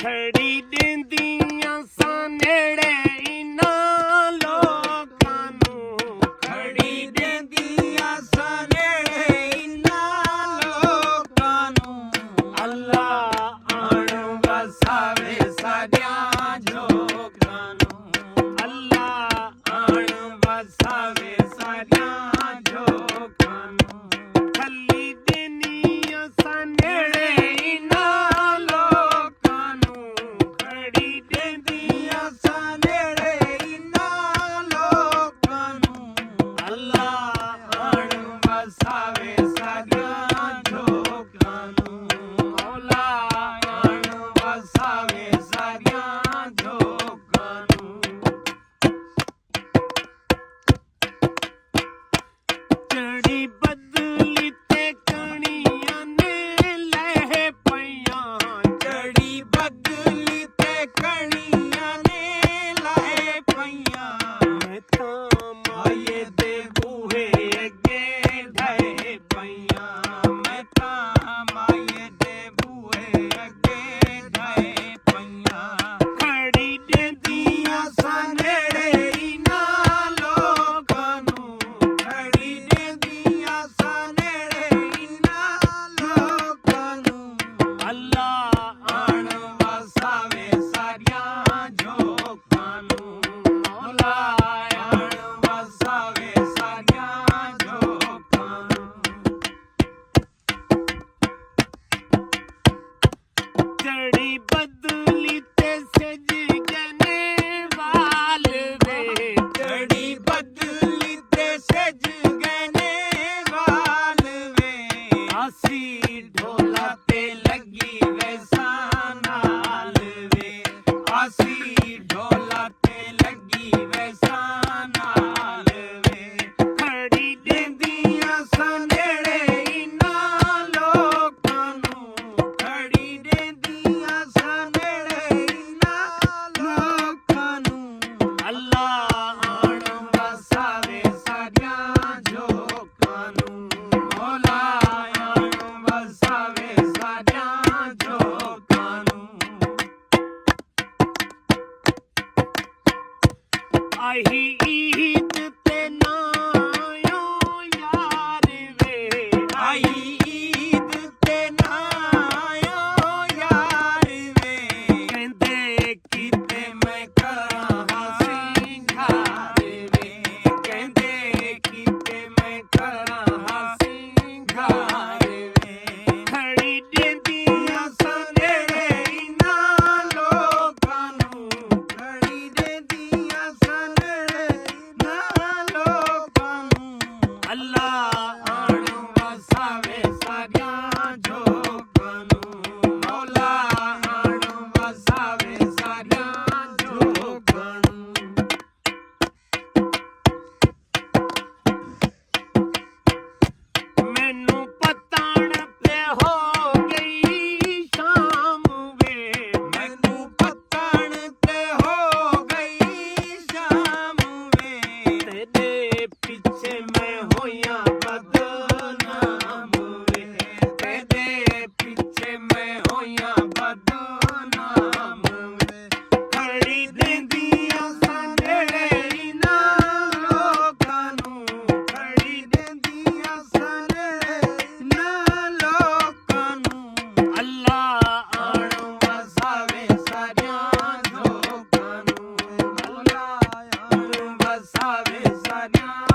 ਖੜੀ ਦਿੰਦੀਆਂ ਸਾਂ ਨੇੜੇ ਇਨ੍ਹਾਂ ਲੋਕਾਂ ਨੂੰ, ਖੜੀ ਦਿੰਦੀਆਂ ਸਾਂ ਨੇੜੇ ਇਨ੍ਹਾਂ ਲੋਕਾਂ ਨੂੰ। ਅੱਲਾ ਆਣ ਵਸਾਵੇ ਸਾਰਿਆਂ ਜੋਗਾਂ ਨੂੰ, ਅੱਲਾ ਆਣ ਵਸਾਵੇ ਸਾਰਿਆਂ ਜੋਗਾਂ ਨੂੰ। ਖਲੀ ਦਿੰਦੀਆਂ ਸਾਂ ਨੇੜੇ ਇਨ੍ਹਾਂ ਲੋਕਾਂ ਨੂੰ, ਖੜੀ ਦਿੰਦੀਆਂ ਸਾਂ ਨੇੜੇ ਇਨ੍ਹਾਂ ਲੋਕਾਂ ਨੂੰ। ਅੱਲਾ ਆਣ ਵਸਾਵੇ ਸਾਰਿਆਂ ਜੋਗਾਂ ਨੂੰ, ਮੌਲਾ ਆਣ ਵਸਾਵੇ ਸਾਰਿਆਂ ਜੋਗਾਂ ਨੂੰ। ਚੜੀ ਬਦਲੀ ਤੇ ਕਣੀਆਂ ਨੇ ਲਹਿ ਪਈਆਂ, ਚੜੀ ਬਦਲੀ ਤੇ ਕਣੀਆਂ ਨੇ ਲਾਏ ਪਈਆਂ। ਮੈਂ ਤਾਂ ਮਾਏ ਦੇ ਬੂਹੇ ਅੱਗੇ ਢਹਿ ਪਈਆਂ, ਮੈਂ ਤਾਂ ਮਾਏ ਦੇ ਬੂਹੇ ਅੱਗੇ ਢਹਿ ਪਈਆਂ। ਖੜੀ ਦਿੰਦੀਆਂ ਸਾਂ ਨੇੜੇ ਇਨ੍ਹਾਂ ਲੋਕਾਂ ਨੂੰ, ਖੜੀ ਦਿੰਦੀਆਂ ਸਾਂ ਨੇੜੇ ਇਨ੍ਹਾਂ ਲੋਕਾਂ ਨੂੰ। ਅੱਲਾ ਆਣ ਵਸਾਵੇ ਸਾਰਿਆਂ ਜੋਗਾਂ ਨੂੰ, ਮੌਲਾ ਆਣ ਵਸਾਵੇ ਸਾਰਿਆਂ ਜੋਗਾਂ ਨੂੰ। ਚੜੀ ਬਦਲੀ ਤੇ ਸਜ ਗਨੇ ਵਾਲ ਵੇ, ਚੜੀ ਬਦਲੀ ਤੇ ਸਜ ਗਏ ਨੇ ਵਾਲ ਵੇ। ਆਸੀ ਢੋਲਾ ਤੇ ਲੱਗੀ ਵੈਸਾਂ ਨਾਲ ਵੇ, ਆਸੀ ਢੋਲਾ ਤੇ ਲੱਗੀ ਵੈਸਾਂ ਨਾਲ ਵੇ। ਖੜੀ ਦਿੰਦੀਆਂ ਸਾਂ ਨੇੜੇ ਇਨ੍ਹਾਂ ਲੋਕਾਂ ਨੂੰ, ਖੜੀ ਦਿੰਦੀਆਂ ਸਾਂ ਨੇੜੇ ਇਨ੍ਹਾਂ ਲੋਕਾਂ ਨੂੰ। ਅੱਲਾ ਆਣ ਵਸਾਵੇ ਸਾਰਿਆਂ ਜੋਗਾਂ ਨੂੰ, ਮੌਲਾ ਆਣ ਵਸਾਵੇ ਸਾਰਿਆਂ ਜੋਗਾਂ ਨੂੰ। ਆਹੀ ਈਦ ਤੇ ਨਾਇਓ ਯਾਰ ਵੇ, ਆਈ ਈਦ ਤੇ ਨਾਇਓ ਯਾਰ ਵੇ। ਕਹਿੰਦੇ ਕੀਤੇ ਮੈਂ ਕਰਾਂ ਸਿੰਗਾਰ ਵੇ, ਕਹਿੰਦੇ ਕੀਤੇ ਮੈਂ ਕਰਾਂ ਸਿੰਗਾਰ ਵੇ। ਖੜੀ ਦਿੰਦੀਆਂ ਸਾਂ ਨੇੜੇ ਇਨ੍ਹਾਂ ਲੋਕਾਂ ਨੂੰ, ਖੜੀ ਦਿੰਦੀਆਂ ਸਾਂ ਨੇੜੇ ਇਨ੍ਹਾਂ ਲੋਕਾਂ ਨੂੰ। ਅੱਲਾ ਆਣ ਵਸਾਵੇ ਸਾਰਿਆਂ ਜੋਗਾਂ ਨੂੰ, ਮੌਲਾ ਆਣ ਵਸਾਵੇ ਸਾਰਿਆਂ ਜੋਗਾਂ ਨੂੰ। ਮੈਨੂੰ ਪਤਾਣ ਤੇ ਹੋ ਗਈ ਸ਼ਾਮ ਵੇ, ਮੈਨੂੰ ਪਤਣ ਤੇ ਹੋ ਗਈ ਸ਼ਾਮ ਵੇ। ਤੇਰੇ ਪਿੱਛੇ ਮੈਂ ਹੋਈਆਂ ਬਦਨਾਮ ਵੇ, ਤੇਰੇ ਪਿੱਛੇ ਮੈਂ ਹੋਈਆਂ ਬਦਨਾਮ ਵੇ। ਖੜੀ ਦਿੰਦੀਆਂ ਸਾਂ ਨੇੜੇ ਇਨ੍ਹਾਂ ਲੋਕਾਂ ਨੂੰ, ਖੜੀ ਦਿੰਦੀਆਂ ਸਾਂ ਨੇੜੇ ਇਨ੍ਹਾਂ ਲੋਕਾਂ ਨੂੰ। ਅੱਲਾ ਆਣ ਵਸਾਵੇ ਸਾਰਿਆਂ ਜੋਗਾਂ ਨੂੰ, ਮੌਲਾ ਆਣ ਵਸਾਵੇ ਸਾਰਿਆਂ